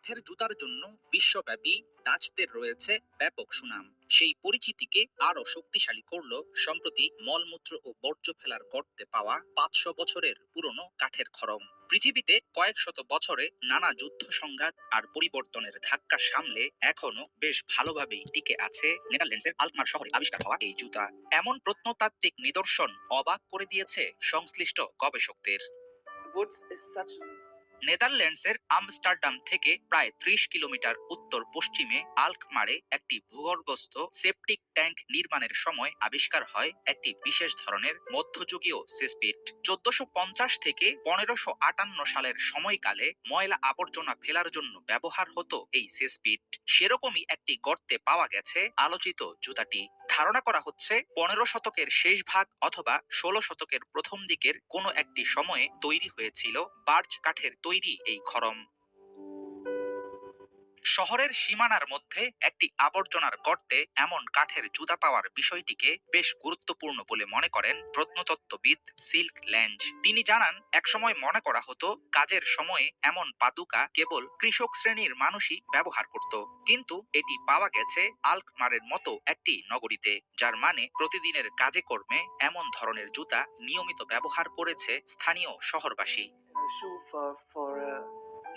কাঠের জুতার জন্য বিশ্বব্যাপী ডাচদের রয়েছে ব্যাপক সুনাম। সেই পরিচিতিকে আরো শক্তিশালী করলো সম্প্রতি মলমূত্র ও বর্জ্য ফেলার গর্তে পাওয়া 500 বছরের পুরনো কাঠের খড়ম। পৃথিবীতে কয়েক শত বছরে নানা যুদ্ধ সংঘাত আর পরিবর্তনের ধাক্কা সামলে এখনো বেশ ভালোভাবেই টিকে আছে নেদারল্যান্ডসের আলকমার শহরে আবিষ্কার হওয়া এই জুতা। এমন প্রত্নতাত্ত্বিক নিদর্শন অবাক করে দিয়েছে সংশ্লিষ্ট গবেষকদের। নেদারল্যান্ডসের আমস্টারডাম থেকে প্রায় 30 কিলোমিটার উত্তর পশ্চিমে আল্কমারে একটি ভূগর্ভস্থ সেপটিক ট্যাঙ্ক নির্মাণের সময় আবিষ্কার হয় একটি বিশেষ ধরনের মধ্যযুগীয় সেসপিট। 1450 থেকে 1558 সালের সময়কালে ময়লা আবর্জনা ফেলার জন্য ব্যবহার হতো এই সেসপিট। সেরকমই একটি গর্তে পাওয়া গেছে আলোচিত জুতাটি। ধারণা করা হচ্ছে 15 শতকের শেষ ভাগ অথবা 16 শতকের প্রথম দিকের কোনো একটি সময়ে তৈরি হয়েছিল বার্চ কাঠের তৈরি এই খড়ম। শহরের সীমানার মধ্যে একটি আবর্জনার গর্তে এমন কাঠের জুতা পাওয়ার বিষয়টিকে বেশ গুরুত্বপূর্ণ বলে মনে করেন প্রত্নতত্ত্ববিদ সিল্ক ল্যাঞ্জ। তিনি জানান, একসময় মনে করা হতো কাজের সময়ে এমন পাদুকা কেবল কৃষক শ্রেণীর মানুষই ব্যবহার করত, কিন্তু এটি পাওয়া গেছে আল্কমারের মতো একটি নগরীতে, যার মানে প্রতিদিনের কাজে কর্মে এমন ধরনের জুতা নিয়মিত ব্যবহার করেছে স্থানীয় শহরবাসী।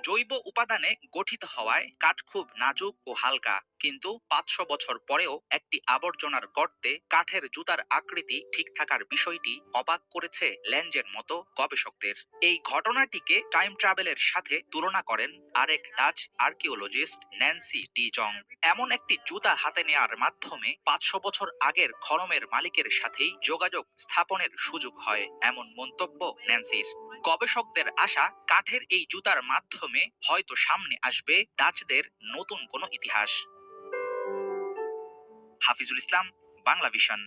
জৈব উপাদানে গঠিত হওয়ায় কাঠ খুব নাজুক ও হালকা, কিন্তু 500 বছর পরেও একটি আবর্জনার গর্তে কাঠের জুতার আকৃতি ঠিক থাকার বিষয়টি অবাক করেছে ল্যাঞ্জের মতো গবেষকদের। এই ঘটনাটিকে টাইম ট্রাভেলের সাথে তুলনা করেন আরেক Dutch archaeologist Nancy de Jong. এমন একটি জুতা হাতে নেয়ার মাধ্যমে 500 বছর আগের খনমের মালিকের সাথেই যোগাযোগ স্থাপনের সুযোগ হয়, এমন মন্তব্য ন্যান্সির। গবেষকদের আশা, কাঠের এই জুতার মাধ্যমে হয়তো সামনে আসবে ডাচদের নতুন কোনো ইতিহাস। হাফিজুল ইসলাম, বাংলা ভিশন।